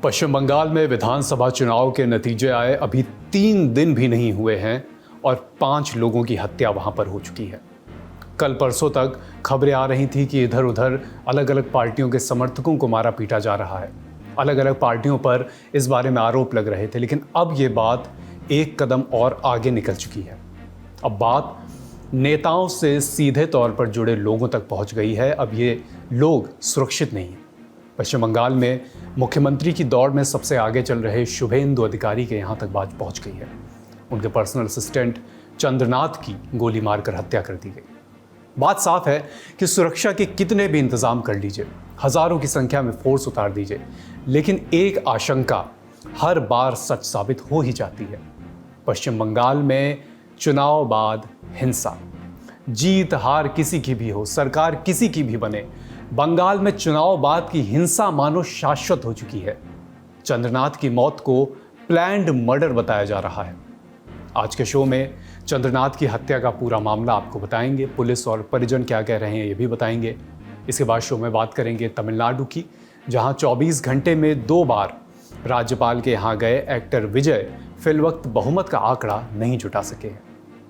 पश्चिम बंगाल में विधानसभा चुनाव के नतीजे आए अभी 3 दिन भी नहीं हुए हैं और 5 लोगों की हत्या वहां पर हो चुकी है। कल परसों तक खबरें आ रही थी कि इधर उधर अलग अलग पार्टियों के समर्थकों को मारा पीटा जा रहा है। अलग अलग पार्टियों पर इस बारे में आरोप लग रहे थे, लेकिन अब ये बात एक कदम और आगे निकल चुकी है। अब बात नेताओं से सीधे तौर पर जुड़े लोगों तक पहुंच गई है। अब ये लोग सुरक्षित नहीं हैं। पश्चिम बंगाल में मुख्यमंत्री की दौड़ में सबसे आगे चल रहे शुभेंदु अधिकारी के यहाँ तक बात पहुंच गई है। उनके पर्सनल असिस्टेंट चंद्रनाथ की गोली मारकर हत्या कर दी गई। बात साफ है कि सुरक्षा के कितने भी इंतजाम कर लीजिए, हजारों की संख्या में फोर्स उतार दीजिए, लेकिन एक आशंका हर बार सच साबित हो ही जाती है। पश्चिम बंगाल में चुनाव बाद हिंसा, जीत हार किसी की भी हो, सरकार किसी की भी बने, बंगाल में चुनाव बाद की हिंसा मानो शाश्वत हो चुकी है। चंद्रनाथ की मौत को प्लान्ड मर्डर बताया जा रहा है। आज के शो में चंद्रनाथ की हत्या का पूरा मामला आपको बताएंगे, पुलिस और परिजन क्या कह रहे हैं ये भी बताएंगे। इसके बाद शो में बात करेंगे तमिलनाडु की, जहां 24 घंटे में 2 बार राज्यपाल के यहाँ गए एक्टर विजय फिलवक्त बहुमत का आंकड़ा नहीं जुटा सके हैं।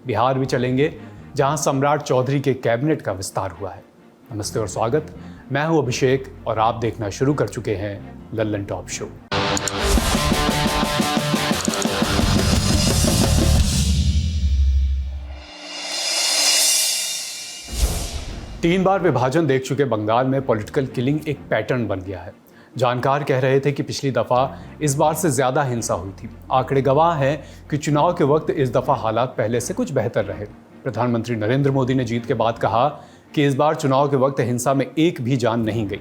बिहार भी चलेंगे, जहां सम्राट चौधरी के कैबिनेट का विस्तार हुआ है। नमस्ते और स्वागत, मैं हूं अभिषेक और आप देखना शुरू कर चुके हैं लल्लन टॉप शो। तीन बार विभाजन देख चुके बंगाल में पॉलिटिकल किलिंग एक पैटर्न बन गया है। जानकार कह रहे थे कि पिछली दफा इस बार से ज्यादा हिंसा हुई थी। आंकड़े गवाह हैं कि चुनाव के वक्त इस दफा हालात पहले से कुछ बेहतर रहे। प्रधानमंत्री नरेंद्र मोदी ने जीत के बाद कहा कि इस बार चुनाव के वक्त हिंसा में एक भी जान नहीं गई।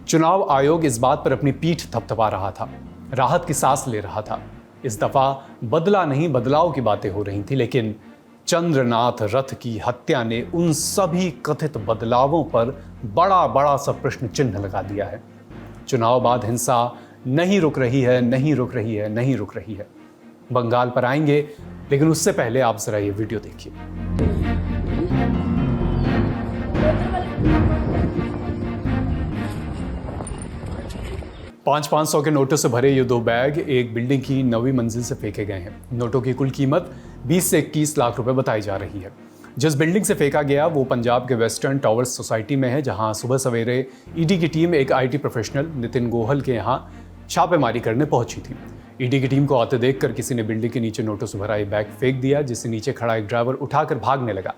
चुनाव आयोग इस बात पर अपनी पीठ थपथपा रहा था, राहत की सांस ले रहा था। इस दफा बदला नहीं बदलाव की बातें हो रही थी, लेकिन चंद्रनाथ रथ की हत्या ने उन सभी कथित बदलावों पर बड़ा सा प्रश्न चिन्ह लगा दिया है। चुनाव बाद हिंसा नहीं रुक रही है, नहीं रुक रही है, नहीं रुक रही है। बंगाल पर आएंगे, लेकिन उससे पहले आप जरा ये वीडियो देखिए। 500 के नोटों से भरे ये 2 बैग एक बिल्डिंग की 9वीं मंजिल से फेंके गए हैं। नोटों की कुल कीमत 20 से 21 लाख रुपए बताई जा रही है। जिस बिल्डिंग से फेंका गया वो पंजाब के वेस्टर्न टॉवर्स सोसाइटी में है, जहां सुबह सवेरे ईडी की टीम एक आईटी प्रोफेशनल नितिन गोहल के यहाँ छापेमारी करने पहुंची थी। ईडी की टीम को आते देखकर किसी ने बिल्डिंग के नीचे नोटों से भरा एक बैग फेंक दिया, जिससे नीचे खड़ा एक ड्राइवर उठाकर भागने लगा।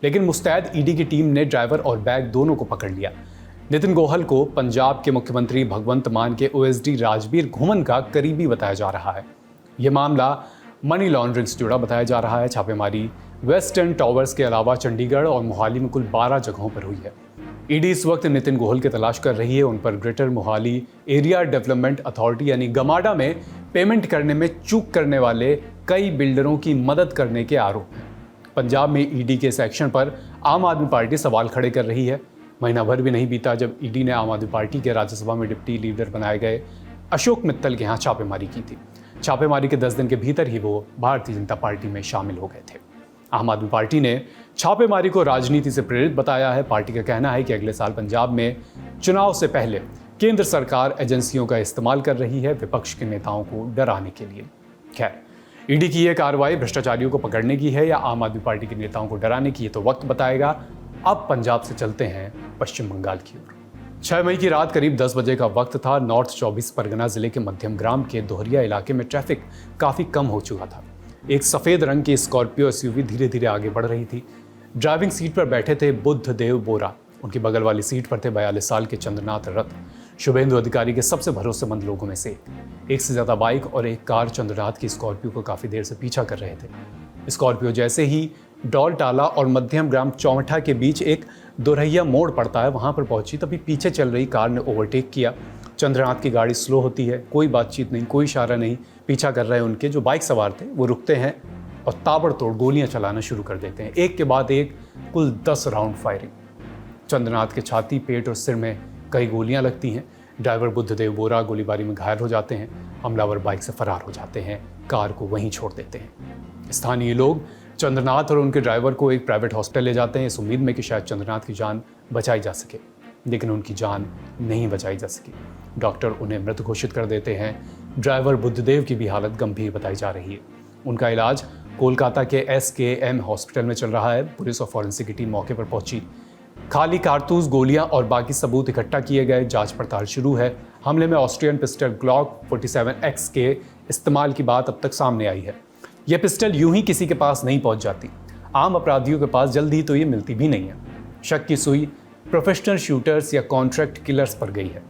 लेकिन मुस्तैद ईडी की टीम ने ड्राइवर और बैग दोनों को पकड़ लिया। नितिन गोहल को पंजाब के मुख्यमंत्री भगवंत मान के ओएसडी राजबीर घुमन का करीबी बताया जा रहा है। यह मामला मनी लॉन्ड्रिंग से जुड़ा बताया जा रहा है। छापेमारी वेस्टर्न टॉवर्स के अलावा चंडीगढ़ और मोहाली में कुल 12 जगहों पर हुई है। ईडी इस वक्त नितिन गोहल की तलाश कर रही है। उन पर greater Mohali area development authority यानी गमाडा में पेमेंट करने में चूक करने वाले कई बिल्डरों की मदद करने के आरोप हैं। पंजाब में ईडी के इस एक्शन पर आम आदमी पार्टी सवाल खड़े कर रही है। महीना भर भी नहीं बीता जब ईडी ने आम आदमी पार्टी के राज्यसभा में डिप्टी लीडर बनाए गए अशोक मित्तल के यहाँ छापेमारी की थी। छापेमारी के 10 दिन के भीतर ही वो भारतीय जनता पार्टी में शामिल हो गए थे। आम आदमी पार्टी ने छापेमारी को राजनीति से प्रेरित बताया है। पार्टी का कहना है कि अगले साल पंजाब में चुनाव से पहले केंद्र सरकार एजेंसियों का इस्तेमाल कर रही है विपक्ष के नेताओं को डराने के लिए। खैर, ईडी की यह कार्रवाई भ्रष्टाचारियों को पकड़ने की है या आम आदमी पार्टी के नेताओं को डराने की, ये तो वक्त बताएगा। अब पंजाब से चलते हैं पश्चिम बंगाल की ओर। 6 मई की रात करीब 10 बजे का वक्त था। नॉर्थ 24 परगना जिले के मध्यम ग्राम के दोहरिया इलाके में ट्रैफिक काफी कम हो चुका था। एक सफेद रंग की स्कॉर्पियो एसयूवी धीरे धीरे आगे बढ़ रही थी। ड्राइविंग सीट पर बैठे थे बुद्धदेव बोरा। उनकी बगल वाली सीट पर थे 42 साल के चंद्रनाथ रथ, शुभेंदु अधिकारी के सबसे भरोसेमंद लोगों में से एक से ज्यादा बाइक और एक कार चंद्रनाथ की स्कॉर्पियो को काफी देर से पीछा कर रहे थे। स्कॉर्पियो जैसे ही डॉल टाला और मध्यम ग्राम चौमठा के बीच एक दोरहिया मोड़ पड़ता है, वहां पर पहुंची तभी पीछे चल रही कार ने ओवरटेक किया। चंद्रनाथ की गाड़ी स्लो होती है, कोई बातचीत नहीं, कोई इशारा नहीं। पीछा कर रहे उनके जो बाइक सवार थे वो रुकते हैं और ताबड़तोड़ गोलियां चलाना शुरू कर देते हैं। एक के बाद एक कुल 10 राउंड फायरिंग। चंद्रनाथ के छाती, पेट और सिर में कई गोलियां लगती हैं। ड्राइवर बुद्धदेव बोरा गोलीबारी में घायल हो जाते हैं। हमलावर बाइक से फरार हो जाते हैं, कार को वहीं छोड़ देते हैं। स्थानीय लोग चंद्रनाथ और उनके ड्राइवर को एक प्राइवेट हॉस्पिटल ले जाते हैं, इस उम्मीद में कि शायद चंद्रनाथ की जान बचाई जा सके। लेकिन उनकी जान नहीं बचाई जा सकी। डॉक्टर उन्हें मृत घोषित कर देते हैं। ड्राइवर बुद्धदेव की भी हालत गंभीर बताई जा रही है। उनका इलाज कोलकाता के SKM हॉस्पिटल में चल रहा है। पुलिस और फॉरेंसिक की टीम मौके पर पहुंची। खाली कारतूस, गोलियां और बाकी सबूत इकट्ठा किए गए। जांच पड़ताल शुरू है। हमले में ऑस्ट्रियन पिस्टल ग्लॉक 47X के इस्तेमाल की बात अब तक सामने आई है। यह पिस्टल यूं ही किसी के पास नहीं पहुंच जाती। आम अपराधियों के पास जल्दी तो ये मिलती भी नहीं है। शक की सुई प्रोफेशनल शूटर्स या कॉन्ट्रैक्ट किलर्स पर गई है।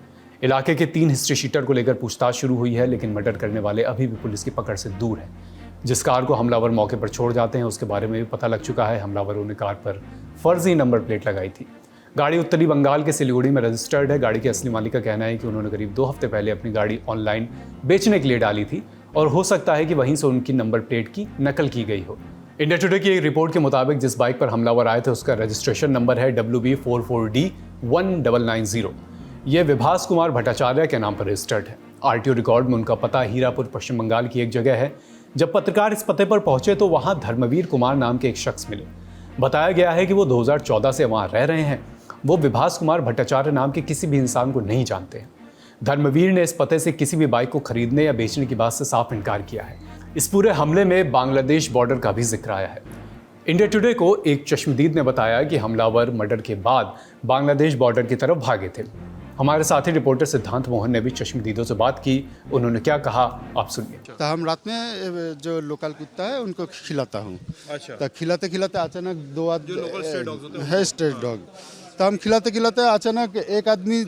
इलाके के 3 हिस्ट्री शीटर को लेकर पूछताछ शुरू हुई है, लेकिन मर्डर करने वाले अभी भी पुलिस की पकड़ से दूर हैं। जिस कार को हमलावर मौके पर छोड़ जाते हैं उसके बारे में भी पता लग चुका है। हमलावरों ने कार पर फर्जी नंबर प्लेट लगाई थी। गाड़ी उत्तरी बंगाल के सिलीगुड़ी में रजिस्टर्ड है। गाड़ी के असली मालिक का कहना है कि उन्होंने करीब 2 हफ्ते पहले अपनी गाड़ी ऑनलाइन बेचने के लिए डाली थी और हो सकता है कि वहीं से उनकी नंबर प्लेट की नकल की गई हो। इंडिया टुडे की एक रिपोर्ट के मुताबिक जिस बाइक पर हमलावर आए थे उसका रजिस्ट्रेशन नंबर है WB44D1990। ये विभास कुमार भट्टाचार्य के नाम पर रजिस्टर्ड है। RTO रिकॉर्ड में उनका पता हीरापुर, पश्चिम बंगाल की एक जगह है। जब पत्रकार इस पते पर पहुंचे तो वहां धर्मवीर कुमार नाम के एक शख्स मिले। बताया गया है कि वो 2014 से वहां रह रहे हैं। वो विभास कुमार भट्टाचार्य नाम के किसी भी इंसान को नहीं जानते हैं। धर्मवीर ने इस पते से किसी भी बाइक को खरीदने या बेचने की बात से साफ इनकार किया है। इस पूरे हमले में बांग्लादेश बॉर्डर का भी जिक्र आया है। इंडिया टुडे को एक चश्मदीद ने बताया कि हमलावर मर्डर के बाद बांग्लादेश बॉर्डर की तरफ भागे थे। हमारे साथी रिपोर्टर सिद्धांत मोहन ने भी चश्मदीदों से बात की। उन्होंने क्या कहा आप सुनिए। तो हम रात में जो लोकल कुत्ता है उनको खिलाता हूँ। अच्छा। तो खिलाते खिलाते अचानक 2 आदमी है स्ट्रीट डॉग, तो हम खिलाते खिलाते अचानक एक आदमी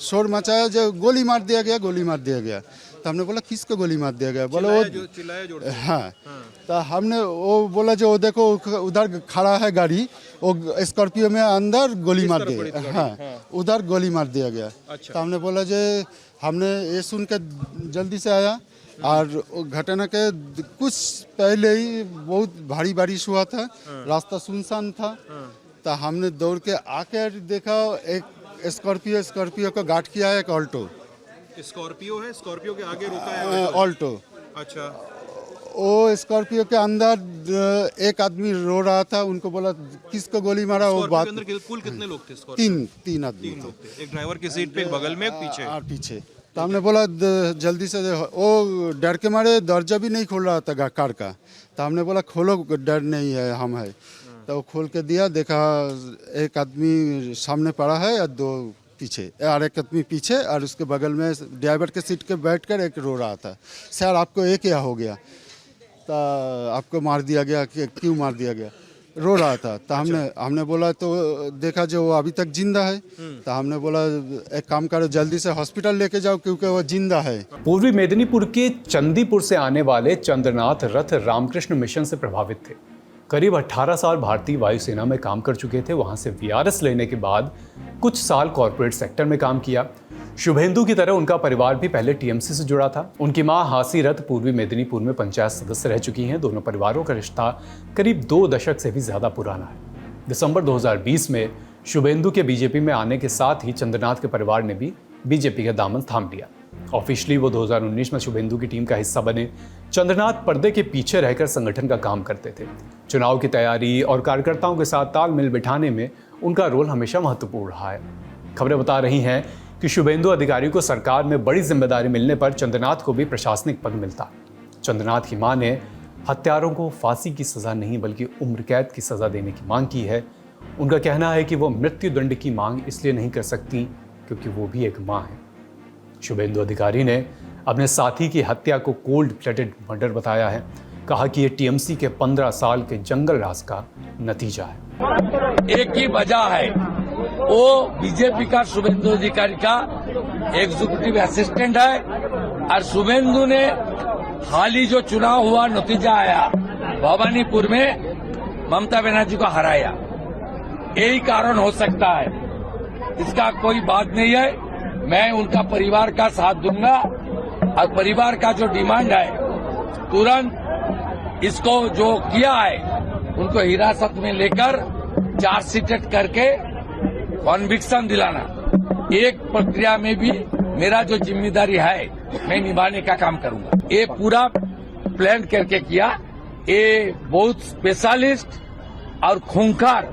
शोर मचाया जो गोली मार दिया गया, गोली मार दिया गया। तो हमने बोला किसको गोली मार दिया गया? बोला वो चिल्लाया। हाँ। तो हमने वो बोला जो देखो उधर खड़ा है गाड़ी, वो स्कॉर्पियो में अंदर गोली मार दिया। हाँ, उधर गोली मार दिया गया। तो हमने बोला जो हमने ये सुन के जल्दी से आया और घटना के कुछ पहले ही बहुत भारी बारिश हुआ था, रास्ता सुनसान था। तो हमने दौड़ के आके देखा एक स्कॉर्पियो को गार्ड किया है, एक ऑल्टो। स्कॉर्पियो है, स्कॉर्पियो के आगे रुका है ऑल्टो। अच्छा। वो स्कॉर्पियो के अंदर एक आदमी रो रहा था। उनको बोला किसको गोली मारा? वो बात अंदर कुल कितने लोग थे? तीन आदमी थे। एक ड्राइवर की सीट पे, एक बगल में, एक पीछे। पीछे। तो हमने बोला जल्दी से, वो डर के मारे दरवाजा भी नहीं खोल रहा था कार का। तो हमने बोला खोलो, डर नहीं है, हम है। तो वो खोल के दिया, देखा एक आदमी सामने पड़ा है और 2 पीछे, और एक आदमी पीछे, और उसके बगल में ड्राइवर के सीट के बैठकर एक रो रहा था, सर आपको ये क्या हो गया? तो आपको मार दिया गया, क्यों मार दिया गया? रो रहा था। तो हमने बोला, तो देखा जो वो अभी तक जिंदा है। तो हमने बोला एक काम करो, जल्दी से हॉस्पिटल लेके जाओ क्योंकि वो जिंदा है। पूर्वी मेदिनीपुर के चंदीपुर से आने वाले चंद्रनाथ रथ रामकृष्ण मिशन से प्रभावित थे। करीब 18 साल भारतीय वायुसेना में काम कर चुके थे। वहां से VRS लेने के बाद कुछ साल कॉर्पोरेट सेक्टर में काम किया। शुभेंदु की तरह उनका परिवार भी पहले TMC से जुड़ा था। उनकी मां हासी रथ पूर्वी मेदिनीपुर में पंचायत सदस्य रह चुकी हैं। दोनों परिवारों का रिश्ता करीब 2 दशक से भी ज्यादा पुराना है। दिसंबर 2020 में शुभेंदु के बीजेपी में आने के साथ ही चंद्रनाथ के परिवार ने भी बीजेपी का दामन थाम लिया। ऑफिशियली वो 2019 में शुभेंदु की टीम का हिस्सा बने। चंद्रनाथ पर्दे के पीछे रहकर संगठन का काम करते थे। चुनाव की तैयारी और कार्यकर्ताओं के साथ तालमेल बिठाने में उनका रोल हमेशा महत्वपूर्ण रहा है। खबरें बता रही हैं कि शुभेंदु अधिकारी को सरकार में बड़ी जिम्मेदारी मिलने पर चंद्रनाथ को भी प्रशासनिक पद मिलता। चंद्रनाथ की मां ने हत्यारों को फांसी की सजा नहीं बल्कि उम्र कैद की सजा देने की मांग की है। उनका कहना है कि वो मृत्यु दंड की मांग इसलिए नहीं कर सकती क्योंकि वो भी एक मां है। शुभेंदु अधिकारी ने अपने साथी की हत्या को कोल्ड ब्लडेड मर्डर बताया है। कहा कि ये TMC के 15 साल के जंगल राज का नतीजा है। एक ही वजह है, वो बीजेपी का शुभेंदु अधिकारी का एग्जीक्यूटिव असिस्टेंट है और शुभेंदु ने हाल ही जो चुनाव हुआ नतीजा आया, भवानीपुर में ममता बनर्जी को हराया, यही कारण हो सकता है। इसका कोई बात नहीं है। मैं उनका परिवार का साथ दूंगा और परिवार का जो डिमांड है तुरंत इसको जो किया है उनको हिरासत में लेकर चार्जशीट करके कॉन्विक्शन दिलाना, एक प्रक्रिया में भी मेरा जो जिम्मेदारी है मैं निभाने का काम करूंगा। ये पूरा प्लान करके किया। ये बहुत स्पेशलिस्ट और खूंखार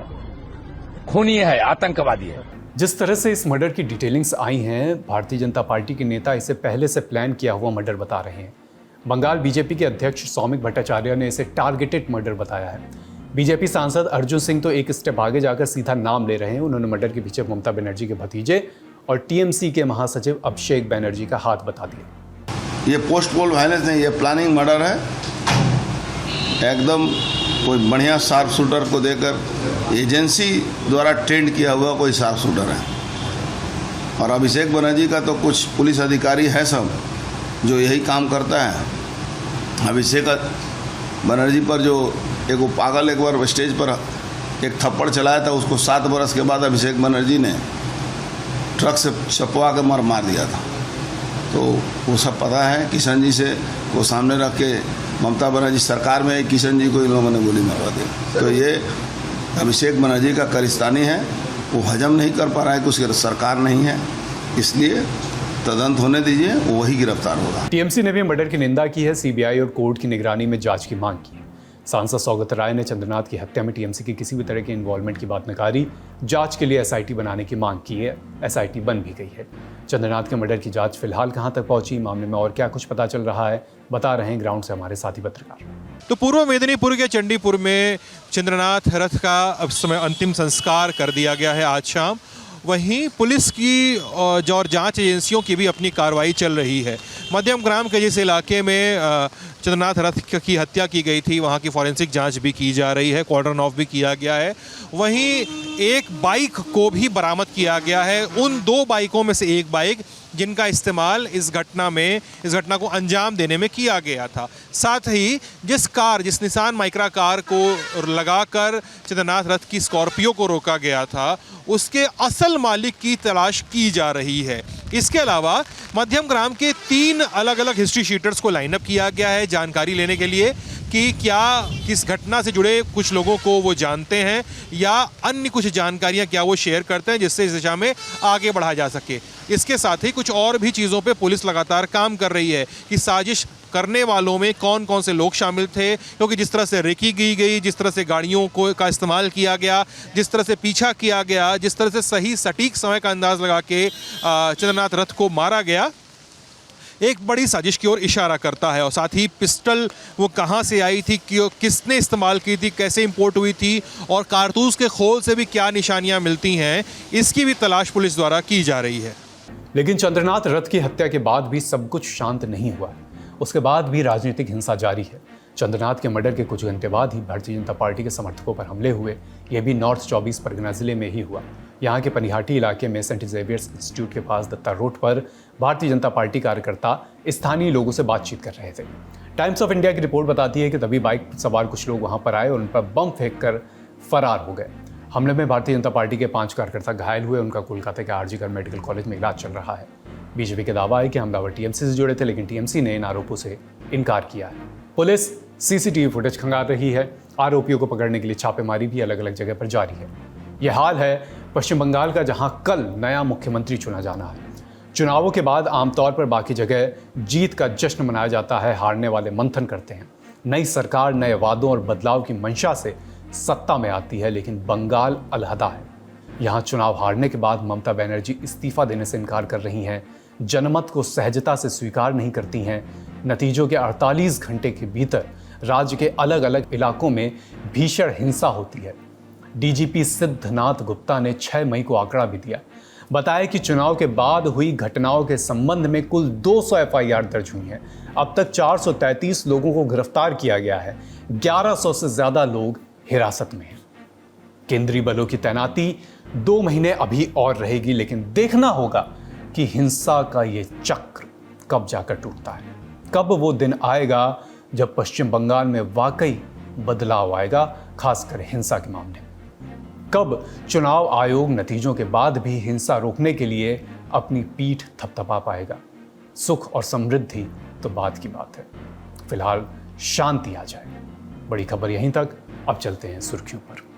खूनी है, आतंकवादी है। जिस तरह से इस मर्डर की डिटेलिंग्स आई हैं, भारतीय जनता पार्टी के नेता इसे पहले से प्लान किया हुआ मर्डर बता रहे हैं। बंगाल बीजेपी के अध्यक्ष सौमिक भट्टाचार्य ने इसे टारगेटेड मर्डर बताया है। बीजेपी सांसद अर्जुन सिंह तो एक स्टेप आगे जाकर सीधा नाम ले रहे हैं। उन्होंने मर्डर के पीछे ममता बनर्जी के भतीजे और टीएमसी के महासचिव अभिषेक बनर्जी का हाथ बता दिया। ये पोस्ट पोल वायलेंस नहीं, ये प्लानिंग मर्डर है। एकदम कोई बढ़िया शार्प शूटर को देकर एजेंसी द्वारा ट्रेंड किया हुआ कोई शार्प शूटर है। और अभिषेक बनर्जी का तो कुछ पुलिस अधिकारी है सब जो यही काम करता है। अभिषेक बनर्जी पर जो एक वो पागल एक बार स्टेज पर एक थप्पड़ चलाया था, उसको 7 बरस के बाद अभिषेक बनर्जी ने ट्रक से चपवा के मार दिया था। तो वो सब पता है। किशन जी से वो सामने रख के ममता बनर्जी सरकार में किशन जी को इन लोगों ने गोली मारवा दी। तो ये अभिषेक बनर्जी का करिस्तानी है, वो हजम नहीं कर पा रहा है कि उसकी सरकार नहीं है, इसलिए तदंत होने दीजिए, वो वही गिरफ्तार होगा। टीएमसी ने भी मर्डर की निंदा की है। सीबीआई और कोर्ट की निगरानी में जांच की मांग की है। सांसद सौगत राय ने चंद्रनाथ की हत्या में टीएमसी की किसी भी तरह के इन्वॉल्वमेंट की बात नकारी। जांच के लिए एसआईटी बनाने की मांग की है। एसआईटी बन भी गई है। चंद्रनाथ के मर्डर की जांच फिलहाल कहां तक पहुंची, मामले में और क्या कुछ पता चल रहा है, बता रहे हैं ग्राउंड से हमारे साथी पत्रकार। तो पूर्व मेदिनीपुर के चंडीपुर में चंद्रनाथ रथ का अब समय अंतिम संस्कार कर दिया गया है आज शाम। वहीं पुलिस की और जांच एजेंसियों की भी अपनी कार्रवाई चल रही है। मध्यम ग्राम के जिस इलाके में चंद्रनाथ रथ की हत्या की गई थी, वहां की फॉरेंसिक जांच भी की जा रही है, कॉर्डन ऑफ भी किया गया है। वहीं एक बाइक को भी बरामद किया गया है। उन 2 बाइकों में से एक बाइक जिनका इस्तेमाल इस घटना को अंजाम देने में किया गया था। साथ ही जिस निसान माइक्रा कार को लगाकर चंद्रनाथ रथ की स्कॉर्पियो को रोका गया था, उसके असल मालिक की तलाश की जा रही है। इसके अलावा मध्यम ग्राम के 3 अलग अलग हिस्ट्री शीटर्स को लाइनअप किया गया है जानकारी लेने के लिए कि क्या किस घटना से जुड़े कुछ लोगों को वो जानते हैं या अन्य कुछ जानकारियां क्या वो शेयर करते हैं, जिससे इस दिशा में आगे बढ़ा जा सके। इसके साथ ही कुछ और भी चीज़ों पे पुलिस लगातार काम कर रही है कि साजिश करने वालों में कौन कौन से लोग शामिल थे, क्योंकि जिस तरह से रेकी की गई, जिस तरह से गाड़ियों का इस्तेमाल किया गया, जिस तरह से पीछा किया गया, जिस तरह से सही सटीक समय का अंदाज लगा के चंद्रनाथ रथ को मारा गया, एक बड़ी साजिश की ओर इशारा करता है। और साथ ही पिस्टल वो कहाँ से आई थी, किसने इस्तेमाल की थी, कैसे इंपोर्ट हुई थी और कारतूस के खोल से भी क्या निशानियां मिलती हैं, इसकी भी तलाश पुलिस द्वारा की जा रही है। लेकिन चंद्रनाथ रथ की हत्या के बाद भी सब कुछ शांत नहीं हुआ। उसके बाद भी राजनीतिक हिंसा जारी है। चंद्रनाथ के मर्डर के कुछ घंटे बाद ही भारतीय जनता पार्टी के समर्थकों पर हमले हुए। यह भी नॉर्थ 24 परगना जिले में ही हुआ। यहाँ के पनिहाटी इलाके में सेंट जेवियर्स इंस्टीट्यूट के पास दत्ता रोड पर भारतीय जनता पार्टी कार्यकर्ता स्थानीय लोगों से बातचीत कर रहे थे। टाइम्स ऑफ इंडिया की रिपोर्ट बताती है कि तभी बाइक सवार कुछ लोग वहां पर आए और उन पर बम फेंक कर फरार हो गए। हमले में भारतीय जनता पार्टी के 5 कार्यकर्ता घायल हुए। उनका कोलकाता के आरजी कर मेडिकल कॉलेज में इलाज चल रहा है। बीजेपी का दावा है कि हमलावर टीएमसी से जुड़े थे, लेकिन टीएमसी ने इन आरोपों से इनकार किया है। पुलिस सीसीटीवी फुटेज खंगाल रही है। आरोपियों को पकड़ने के लिए छापेमारी भी अलग अलग जगह पर जारी है। यह हाल है पश्चिम बंगाल का, जहां कल नया मुख्यमंत्री चुना जाना है। चुनावों के बाद आमतौर पर बाकी जगह जीत का जश्न मनाया जाता है, हारने वाले मंथन करते हैं। नई सरकार नए वादों और बदलाव की मंशा से सत्ता में आती है, लेकिन बंगाल अलहदा है। यहाँ चुनाव हारने के बाद ममता बनर्जी इस्तीफा देने से इनकार कर रही हैं, जनमत को सहजता से स्वीकार नहीं करती हैं। नतीजों के 48 घंटे के भीतर राज्य के अलग अलग इलाकों में भीषण हिंसा होती है। डीजीपी सिद्धनाथ गुप्ता ने 6 मई को आंकड़ा भी दिया। बताया कि चुनाव के बाद हुई घटनाओं के संबंध में कुल 200 एफआईआर दर्ज हुई हैं। अब तक 433 लोगों को गिरफ्तार किया गया है। 1100 से ज्यादा लोग हिरासत में हैं। केंद्रीय बलों की तैनाती 2 महीने अभी और रहेगी, लेकिन देखना होगा कि हिंसा का ये चक्र कब जाकर टूटता है। कब वो दिन आएगा जब पश्चिम बंगाल में वाकई बदलाव आएगा, खासकर हिंसा के मामले में। कब चुनाव आयोग नतीजों के बाद भी हिंसा रोकने के लिए अपनी पीठ थपथपा पाएगा। सुख और समृद्धि तो बाद की बात है, फिलहाल शांति आ जाए। बड़ी खबर यहीं तक। अब चलते हैं सुर्खियों पर।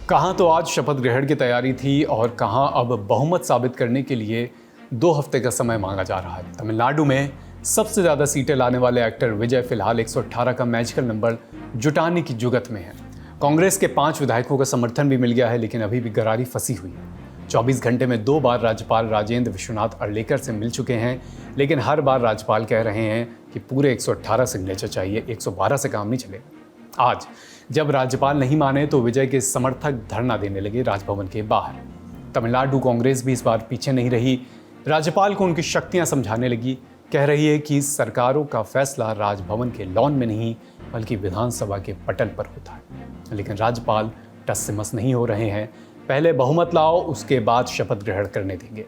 कहां तो आज शपथ ग्रहण की तैयारी थी और कहां अब बहुमत साबित करने के लिए 2 हफ्ते का समय मांगा जा रहा है। तमिलनाडु में सबसे ज़्यादा सीटें लाने वाले एक्टर विजय फिलहाल 118 का मैजिकल नंबर जुटाने की जुगत में है। कांग्रेस के 5 विधायकों का समर्थन भी मिल गया है, लेकिन अभी भी गरारी फंसी हुई है। 24 घंटे में 2 बार राज्यपाल राजेंद्र विश्वनाथ अर्लेकर से मिल चुके हैं, लेकिन हर बार राज्यपाल कह रहे हैं कि पूरे 118 सिग्नेचर चाहिए, 112 से काम नहीं चलेगा। आज जब राज्यपाल नहीं माने तो विजय के समर्थक धरना देने लगे राजभवन के बाहर। तमिलनाडु कांग्रेस भी इस बार पीछे नहीं रही, राज्यपाल को उनकी शक्तियां समझाने लगी। कह रही है कि सरकारों का फैसला राजभवन के लॉन में नहीं बल्कि विधानसभा के पटल पर होता है। लेकिन राज्यपाल टस से मस नहीं हो रहे हैं। पहले बहुमत लाओ, उसके बाद शपथ ग्रहण करने देंगे।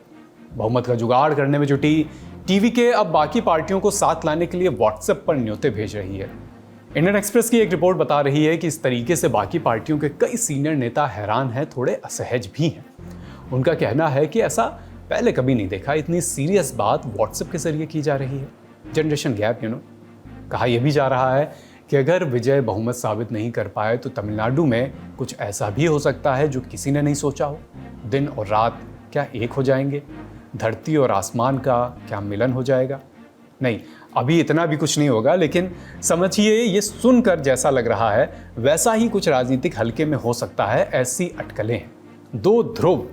बहुमत का जुगाड़ करने में जुटी टीवी के अब बाकी पार्टियों को साथ लाने के लिए व्हाट्सएप पर न्योते भेज रही है। इंडियन एक्सप्रेस की एक रिपोर्ट बता रही है कि इस तरीके से बाकी पार्टियों के कई सीनियर नेता हैरान हैं, थोड़े असहज भी हैं। उनका कहना है कि ऐसा पहले कभी नहीं देखा, इतनी सीरियस बात व्हाट्सएप के जरिए की जा रही है। जनरेशन गैप, कहा यह भी जा रहा है कि अगर विजय बहुमत साबित नहीं कर पाए तो तमिलनाडु में कुछ ऐसा भी हो सकता है जो किसी ने नहीं सोचा हो। दिन और रात क्या एक हो जाएंगे? धरती और आसमान का क्या मिलन हो जाएगा? नहीं, अभी इतना भी कुछ नहीं होगा, लेकिन समझिए ये सुनकर जैसा लग रहा है वैसा ही कुछ राजनीतिक हल्के में हो सकता है। ऐसी अटकलें हैं। 2 ध्रुव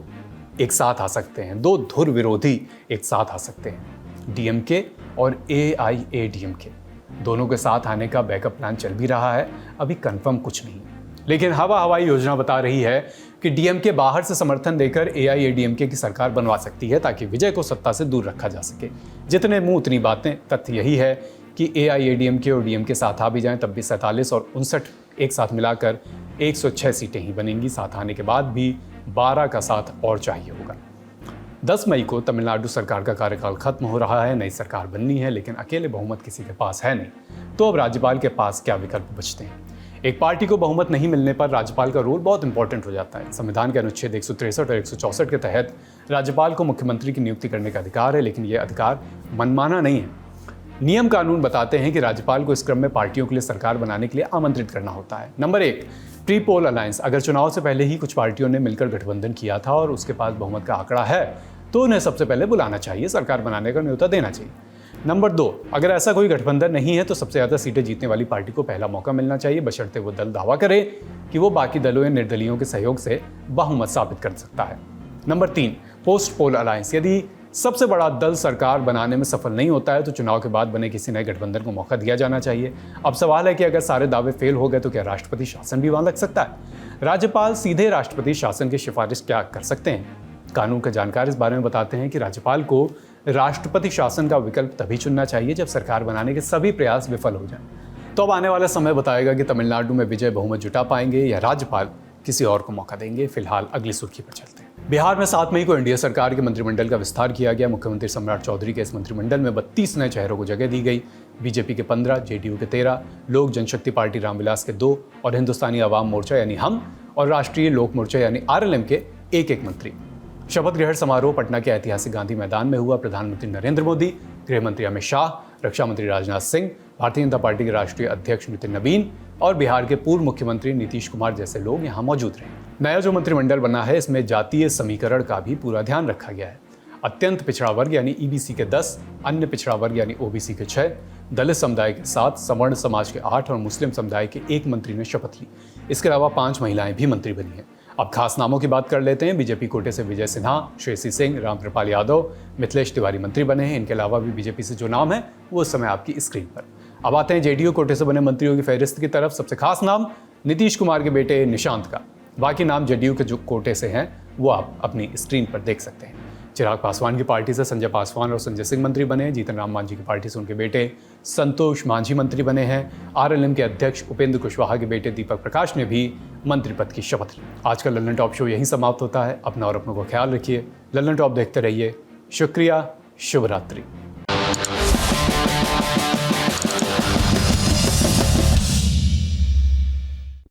एक साथ आ सकते हैं, 2 धुर विरोधी एक साथ आ सकते हैं। डीएमके और एआईएडीएमके दोनों के साथ आने का बैकअप प्लान चल भी रहा है, अभी कंफर्म कुछ नहीं। लेकिन हवाई योजना बता रही है कि डीएमके बाहर से समर्थन देकर एआईएडीएमके की सरकार बनवा सकती है ताकि विजय को सत्ता से दूर रखा जा सके। जितने मुंह उतनी बातें। तथ्य यही है कि एआईएडीएमके और डीएमके साथ आ भी जाएं तब भी 47 और 59 एक साथ मिलाकर 106 सीटें ही बनेंगी। साथ आने के बाद भी 12 का साथ और चाहिए होगा। 10 मई को तमिलनाडु सरकार का कार्यकाल खत्म हो रहा है, नई सरकार बननी है, लेकिन अकेले बहुमत किसी के पास है नहीं। तो अब राज्यपाल के पास क्या विकल्प बचते हैं? एक पार्टी को बहुमत नहीं मिलने पर राज्यपाल का रोल बहुत इंपॉर्टेंट हो जाता है। संविधान के अनुच्छेद 163 और 164 के तहत राज्यपाल को मुख्यमंत्री की नियुक्ति करने का अधिकार है, लेकिन यह अधिकार मनमाना नहीं है। नियम कानून बताते हैं कि राज्यपाल को इस क्रम में पार्टियों के लिए सरकार बनाने के लिए आमंत्रित करना होता है। Number 1, pre poll alliance. अगर चुनाव से पहले ही कुछ पार्टियों ने मिलकर गठबंधन किया था और उसके पास बहुमत का आंकड़ा है तो उन्हें सबसे पहले बुलाना चाहिए, सरकार बनाने का न्योता देना चाहिए। नंबर 2, अगर ऐसा कोई गठबंधन नहीं है तो सबसे ज़्यादा सीटें जीतने वाली पार्टी को पहला मौका मिलना चाहिए, बशर्ते वो दल दावा करे कि वो बाकी दलों या निर्दलीयों के सहयोग से बहुमत साबित कर सकता है। Number 3, post poll alliance. यदि सबसे बड़ा दल सरकार बनाने में सफल नहीं होता है तो चुनाव के बाद बने किसी नए गठबंधन को मौका दिया जाना चाहिए। अब सवाल है कि अगर सारे दावे फेल हो गए तो क्या राष्ट्रपति शासन भी वहां लग सकता है? राज्यपाल सीधे राष्ट्रपति शासन की सिफारिश क्या कर सकते हैं? कानून के जानकार इस बारे में बताते हैं कि राज्यपाल को राष्ट्रपति शासन का विकल्प तभी चुनना चाहिए जब सरकार बनाने के सभी प्रयास विफल हो जाएं। तो अब आने वाला समय बताएगा कि तमिलनाडु में विजय बहुमत जुटा पाएंगे या राज्यपाल किसी और को मौका देंगे। फिलहाल अगली सुर्खी पर चलते हैं। बिहार में 7 मई को एनडीए सरकार के मंत्रिमंडल का विस्तार किया गया। मुख्यमंत्री सम्राट चौधरी के इस मंत्रिमंडल में 32 नए चेहरों को जगह दी गई। बीजेपी के 15, जेडीयू के 13, लोक जनशक्ति पार्टी रामविलास के 2 और हिंदुस्तानी अवाम मोर्चा यानी हम और राष्ट्रीय लोक मोर्चा यानी आरएलएम के 1-1 मंत्री। शपथ ग्रहण समारोह पटना के ऐतिहासिक गांधी मैदान में हुआ। प्रधानमंत्री नरेंद्र मोदी, गृह मंत्री अमित शाह, रक्षा मंत्री राजनाथ सिंह, भारतीय जनता पार्टी के राष्ट्रीय अध्यक्ष नितिन नवीन और बिहार के पूर्व मुख्यमंत्री नीतीश कुमार जैसे लोग यहां मौजूद रहे। नया जो मंत्रिमंडल बना है इसमें जातीय समीकरण का भी पूरा ध्यान रखा गया है। अत्यंत पिछड़ा वर्ग यानी ईबीसी के 10, अन्य पिछड़ा वर्ग यानी ओबीसी के 6, दलित समुदाय के 7, सवर्ण समाज के 8 और मुस्लिम समुदाय के 1 मंत्री ने शपथ ली। इसके अलावा 5 महिलाएं भी मंत्री बनी हैं। अब खास नामों की बात कर लेते हैं। बीजेपी कोटे से विजय सिन्हा, श्रेयसी सिंह, रामकृपाल यादव, मिथिलेश तिवारी मंत्री बने हैं। इनके अलावा भी बीजेपी से जो नाम है वो इस समय आपकी स्क्रीन पर। अब आते हैं जेडीयू कोटे से बने मंत्रियों की फहरिस्त की तरफ। सबसे खास नाम नीतीश कुमार के बेटे निशांत का। बाकी नाम जेडीयू के जो कोटे से हैं वो आप अपनी स्क्रीन पर देख सकते हैं। चिराग पासवान की पार्टी से संजय पासवान और संजय सिंह मंत्री बने। जीतन राम मांझी की पार्टी से उनके बेटे संतोष मांझी मंत्री बने हैं। आरएलएम के अध्यक्ष उपेंद्र कुशवाहा के बेटे दीपक प्रकाश ने भी मंत्री पद की शपथ ली। आज का लल्लन टॉप शो यहीं समाप्त होता है। अपना और अपनों का ख्याल रखिए। लल्लन टॉप देखते रहिए। शुक्रिया। शुभ रात्रि।